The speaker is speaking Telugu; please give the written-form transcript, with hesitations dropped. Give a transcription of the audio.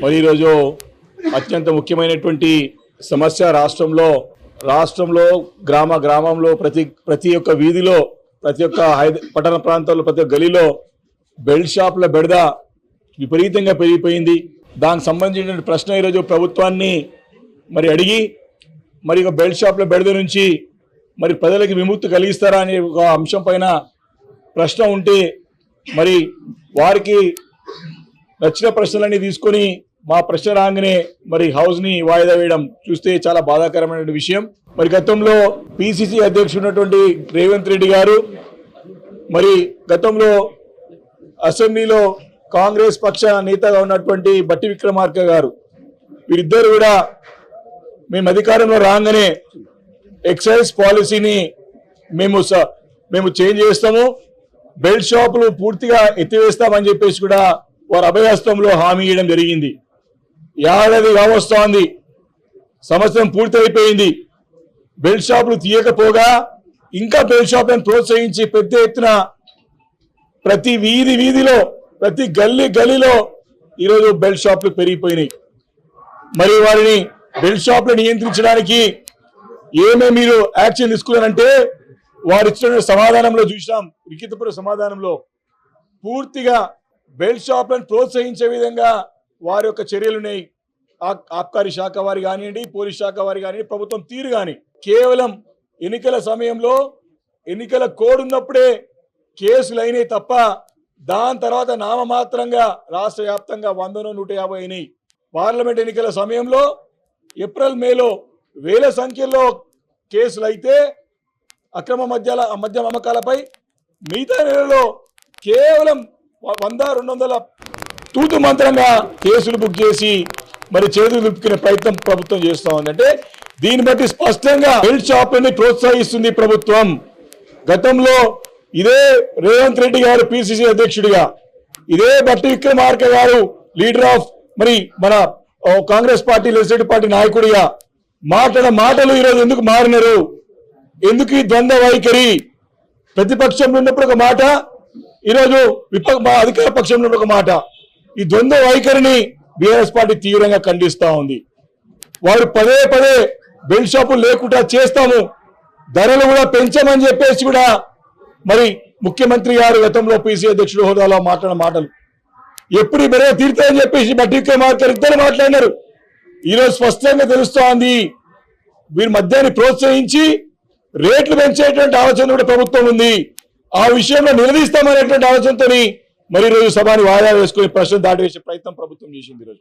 మరి ఈరోజు అత్యంత ముఖ్యమైనటువంటి సమస్య రాష్ట్రంలో గ్రామంలో ప్రతి ఒక్క వీధిలో ప్రతి ఒక్క పట్టణ ప్రాంతాల్లో ప్రతి ఒక్క గలీలో బెల్ట్ షాపుల బెడద విపరీతంగా పెరిగిపోయింది. దానికి సంబంధించిన ప్రశ్న ఈరోజు ప్రభుత్వాన్ని మరి అడిగి మరి ఒక బెల్ట్ షాపుల బెడద నుంచి మరి ప్రజలకు విముక్తి కలిగిస్తారా అనే ఒక అంశం పైన ప్రశ్న ఉంటే మరి వారికి నచ్చిన ప్రశ్నలన్నీ తీసుకొని మా ప్రశ్న రాగానే మరి హౌస్ని వాయిదా వేయడం చూస్తే చాలా బాధాకరమైన విషయం. మరి గతంలో పిసిసి అధ్యక్షుడు ఉన్నటువంటి రేవంత్ రెడ్డి గారు మరి గతంలో అసెంబ్లీలో కాంగ్రెస్ పక్ష నేతగా ఉన్నటువంటి బట్టి విక్రమార్క గారు వీరిద్దరు కూడా మేము అధికారంలో రాగానే ఎక్సైజ్ పాలసీని మేము చేంజ్ చేస్తాము, బెల్ట్ షాపులు పూర్తిగా ఎత్తివేస్తామని చెప్పేసి కూడా వారు అభయహస్తంలో హామీ ఇవ్వడం జరిగింది. ఏడాది కావస్తోంది, సంవత్సరం పూర్తయిపోయింది, బెల్ట్ షాపులు తీయకపోగా ఇంకా బెల్ట్ షాపులను ప్రోత్సహించి పెద్ద ఎత్తున ప్రతి వీధిలో ప్రతి గల్లీలో ఈరోజు బెల్ట్ షాపులు పెరిగిపోయినాయి. మరి వారిని బెల్ట్ షాపులు నియంత్రించడానికి ఏమేమి మీరు యాక్షన్ తీసుకున్నారంటే వారు ఇచ్చిన సమాధానంలో చూసాం, లిఖితపూర్వ సమాధానంలో పూర్తిగా బెల్ట్ షాపులను ప్రోత్సహించే విధంగా వారి యొక్క చర్యలున్నాయి. ఆబ్కారీ శాఖ వారి కానివ్వండి, పోలీస్ శాఖ వారి కానివ్వండి, ప్రభుత్వం తీరు కానీ కేవలం ఎన్నికల సమయంలో ఎన్నికల కోడ్ ఉన్నప్పుడే కేసులు అయినాయి తప్ప దాని తర్వాత నామమాత్రంగా రాష్ట్ర వ్యాప్తంగా 100-150 అయినాయి. పార్లమెంట్ ఎన్నికల సమయంలో ఏప్రిల్ మేలో వేల సంఖ్యలో కేసులు అయితే అక్రమ మద్య అమ్మకాలపై, మిగతా నెలలో కేవలం 100-200 తూతు మంత్రంగా కేసులు బుక్ చేసి మరి చేతులు దుప్పుకునే ప్రయత్నం ప్రభుత్వం చేస్తా ఉందంటే దీన్ని బట్టి స్పష్టంగా బెల్ట్ షాపులని ప్రోత్సహిస్తుంది ప్రభుత్వం. గతంలో ఇదే రేవంత్ రెడ్డి గారు పిసిసి అధ్యక్షుడిగా, ఇదే బట్టి విక్రమార్క గారు లీడర్ ఆఫ్ మరి మన కాంగ్రెస్ పార్టీ లెజిస్లేటివ్ పార్టీ నాయకుడిగా మాటలు ఈరోజు ఎందుకు మారినారు? ఎందుకు ఈ ద్వంద్వ వైఖరి? ప్రతిపక్షంలో ఉన్నప్పుడు ఒక మాట, ఈరోజు అధికార పక్షంలో ఒక మాట. ఈ ద్వంద్వ వైఖరిని బీఆర్ఎస్ పార్టీ తీవ్రంగా ఖండిస్తా ఉంది. వారు పదే బెల్ట్ షాపులు లేకుండా చేస్తాము, ధరలు కూడా పెంచమని చెప్పేసి కూడా మరి ముఖ్యమంత్రి గారు గతంలో పిసిసి అధ్యక్షుడు హోదాలో మాట్లాడిన మాటలు ఎప్పుడు బెరవ తీరుతాయని చెప్పేసి బట్టి విక్రమార్క ఇద్దరు మాట్లాడినారు. ఈరోజు స్పష్టంగా తెలుస్తోంది వీరి మద్యాన్ని ప్రోత్సహించి రేట్లు పెంచేటువంటి ఆలోచన కూడా ప్రభుత్వం ఉంది. ఆ విషయంలో నిలదీస్తామనేటువంటి ఆలోచనతో మరి ఈరోజు సభని వాయిదా వేసుకుని ప్రశ్న దాటివేసే ప్రయత్నం ప్రభుత్వం చేసింది ఈరోజు.